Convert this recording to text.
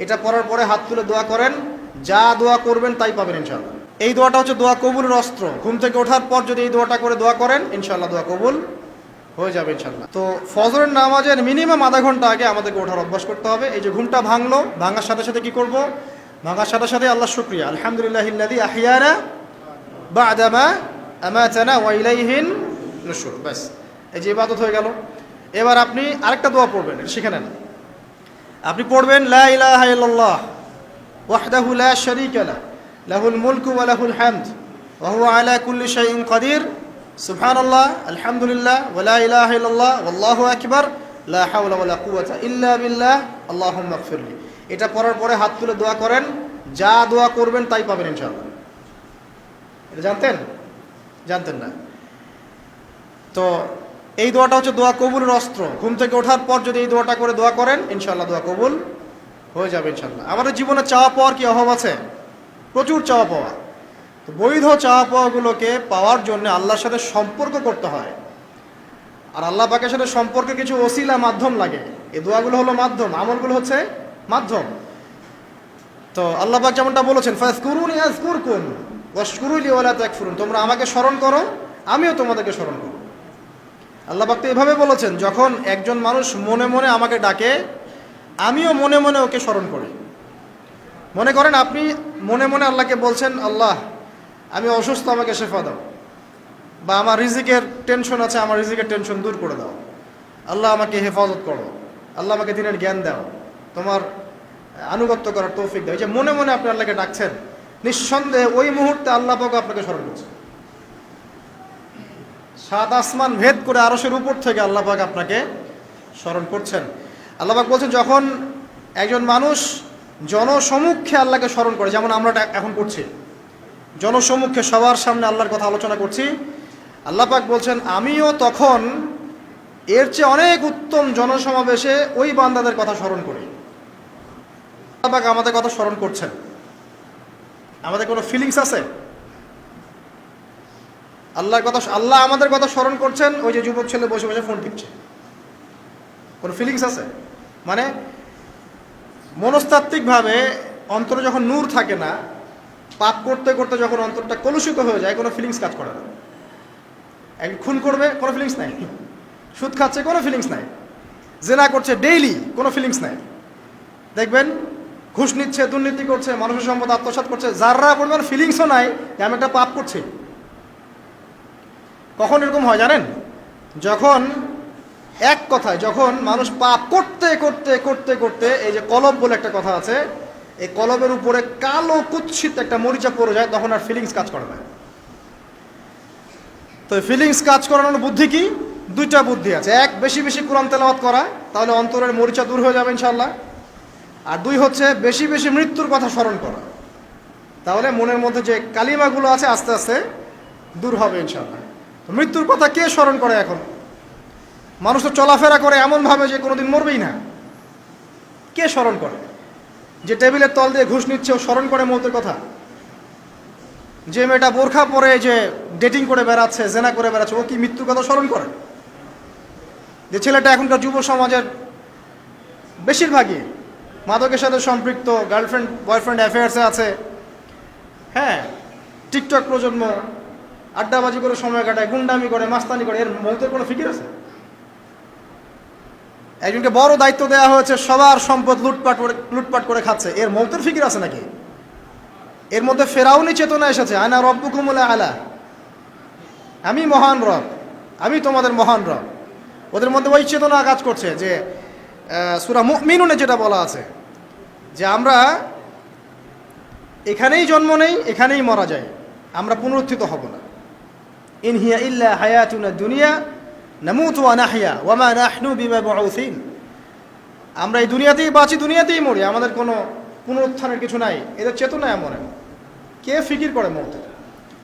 এটা পড়ার পরে হাত তুলে দোয়া করেন, যা দোয়া করবেন তাই পাবেন ইনশাআল্লাহ। এই দোয়াটা হচ্ছে দোয়া কবুলের অস্ত্র। ঘুম থেকে ওঠার পর যদি এই দোয়াটা করে দোয়া করেন ইনশাআল্লাহ দোয়া কবুল হয়ে যাবে ইনশাআল্লাহ। তো ফজরের নামাজের মিনিমাম আধা ঘন্টা আগে আমাদেরকে ওঠার অভ্যাস করতে হবে। এই যে ঘুমটা ভাঙলো, ভাঙার সাথে সাথে কি করব? ভাঙার সাথে সাথে আল্লাহ শুকরিয়া, আলহামদুলিল্লাহিল্লাযী আহইয়ানা বা'দা মা আমাতানা ওয়া ইলাইহিন নুশুর। ব্যাস, এই যে ইবাদত হয়ে গেল। এবার আপনি আরেকটা দোয়া পড়বেন, এটা শিখে নেন। আপনি পড়বেন লা ইলাহা ইল্লাল্লাহ ওয়াহদাহু লা শারীকা লাহু লাহুল মুলকু ওয়া লাহুল হামদ ওয়া হুয়া আলা কুল্লি শাইইন কাদির সুবহানাল্লাহ আলহামদুলিল্লাহ ওয়া লা ইলাহা ইল্লাল্লাহ ওয়াল্লাহু আকবার লা হাওলা ওয়া লা কুওয়াতা ইল্লা বিল্লাহ আল্লাহুম্মা ইগফিরলি। এটা পড়ার পরে হাত তুলে দোয়া করেন, যা দোয়া করবেন তাই পাবেন ইনশাআল্লাহ। এটা জানতেন? জানতেন না? তো এই দোয়াটা হচ্ছে দোয়া কবুলের অস্ত্র। ঘুম থেকে ওঠার পর যদি এই দোয়াটা করে দোয়া করেন ইনশাআল্লাহ দোয়া কবুল হয়ে যাবে ইনশাআল্লাহ। আমাদের জীবনে চাওয়া পাওয়ার কি অভাব আছে? প্রচুর চাওয়া পাওয়া। তো বৈধ চাওয়া পাওয়াগুলোকে পাওয়ার জন্য আল্লাহর সাথে সম্পর্ক করতে হয়। আর আল্লাহ পাকের সাথে সম্পর্কে কিছু ওসিলা মাধ্যম লাগে। এই দোয়াগুলো হলো মাধ্যম, আমলগুলো হচ্ছে মাধ্যম। তো আল্লাহ পাক যেমনটা বলেছেন ফাযকুরুনি আযকুরকুম ওয়াশকুরুলি ওয়া লা তাকফুরুন, তোমরা আমাকে স্মরণ করো আমিও তোমাদেরকে স্মরণ করব। আল্লাহ পাক তো এভাবে বলেছেন, যখন একজন মানুষ মনে মনে আমাকে ডাকে আমিও মনে মনে ওকে স্মরণ করি। মনে করেন আপনি মনে মনে আল্লাহকে বলছেন, আল্লাহ আমি অসুস্থ, আমাকে শেফা দাও, বা আমার রিজিকের টেনশন আছে, আমার রিজিকের টেনশন দূর করে দাও, আল্লাহ আমাকে হেফাজত করো, আল্লাহ আমাকে দিনের জ্ঞান দাও, তোমার আনুগত্য করার তৌফিক দাও। এই যে মনে মনে আপনি আল্লাহকে ডাকছেন, নিঃসন্দেহে ওই মুহূর্তে আল্লাহ পাক আপনাকে স্মরণ করছে। সাত আসমান ভেদ করে আরশের উপর থেকে আল্লাহ পাক আপনাকে স্মরণ করছেন। আল্লাহ পাক বলছেন, যখন একজন মানুষ জনসমক্ষে আল্লাহকে স্মরণ করে, যেমন আমরা এখন করছি, জনসমক্ষে সবার সামনে আল্লাহর কথা আলোচনা করছি, আল্লাহ পাক বলছেন আমিও তখন এর চেয়ে অনেক উত্তম জনসমাবেশে ওই বান্দাদের কথা স্মরণ করি। আল্লাহ পাক আমাদের কথা স্মরণ করছেন, আমাদের কোনো ফিলিংস আছে? আল্লাহ আমাদের কথা স্মরণ করছেন, ওই যে যুবক ছেলে বসে বসে ফোন টিপছে, কোনো ফিলিংস আছে? মানে মনস্তাত্ত্বিকভাবে অন্তরে যখন নূর থাকে না, পাপ করতে করতে যখন অন্তরটা কলুষিত হয়ে যায়, কোনো ফিলিংস কাজ করে না। একজন খুন করবে, কোনো ফিলিংস নাই। সুদ খাচ্ছে, কোনো ফিলিংস নাই। জেনা করছে ডেইলি, কোনো ফিলিংস নাই। দেখবেন ঘুষ নিচ্ছে, দুর্নীতি করছে, মানুষের সম্পদ আত্মসাৎ করছে, যারা পরিমাণ ফিলিংসও নাই যে আমি একটা পাপ করছি। কখন এরকম হয় জানেন? যখন এক কথায় যখন মানুষ পাপ করতে করতে করতে করতে, এই যে কলব বলে একটা কথা আছে, এই কলবের উপরে কালো কুৎসিত একটা মরিচা পড়ে যায়, তখন আর ফিলিংস কাজ করে না। তো ফিলিংস কাজ করানোর বুদ্ধি কি? দুইটা বুদ্ধি আছে। এক, বেশি বেশি কোরআন তেলাওয়াত করা, তাহলে অন্তরের মরিচা দূর হয়ে যাবে ইনশাআল্লাহ। আর দুই হচ্ছে বেশি বেশি মৃত্যুর কথা স্মরণ করা, তাহলে মনের মধ্যে যে কালিমাগুলো আছে আস্তে আস্তে দূর হবে ইনশাআল্লাহ। তো মৃত্যুর কথা কে স্মরণ করে এখন? মানুষ তো চলাফেরা করে এমনভাবে যে কোনোদিন মরবেই না। কে স্মরণ করে? যে টেবিলের তল দিয়ে ঘুষ নিচ্ছে ও স্মরণ করে মৌতের কথা? যে মেয়েটা বোরখা পরে যে ডেটিং করে বেড়াচ্ছে, জেনা করে বেড়াচ্ছে, ও কি মৃত্যুর কথা স্মরণ করে? যে ছেলেটা এখনকার যুব সমাজের বেশিরভাগই মাদকের সাথে সম্পৃক্ত, গার্লফ্রেন্ড বয়ফ্রেন্ড অ্যাফেয়ার্সে আছে, হ্যাঁ, টিকটক প্রজন্ম, আড্ডাবাজি করে সময় কাটায়, গুন্ডামি করে, মাস্তানি করে, এর মৌতের কোনো ফিকির আছে? একজনকে বড় দায়িত্ব দেওয়া হয়েছে, সবার সম্পদ লুটপাট করে খাচ্ছে, এর মৌতের ফিকির আছে নাকি? এর মধ্যে ফেরাউনি চেতনা এসেছে, আনা রব্বুকুমুল আলা, আমি মহান রব, আমি তোমাদের মহান রব। ওদের মধ্যে ওই চেতনা কাজ করছে যে সূরা মুমিনুনে যেটা বলা আছে যে আমরা এখানেই জন্ম নেই, এখানেই মারা যাই, আমরা পুনরুত্থিত হব না। ইন হিয়া ইল্লা হায়াতুনা দুনিয়া নামুতু ওয়া নাহইয়া ওয়া মা নাহনু বিমাবউসিন, আমরা এই দুনিয়াতেই বাঁচি, দুনিয়াতেই মরি, আমাদের কোনো পুনরুত্থানের কিছু নাই। এদের চেতনা এমন। কে ফিকির করে মৌতের?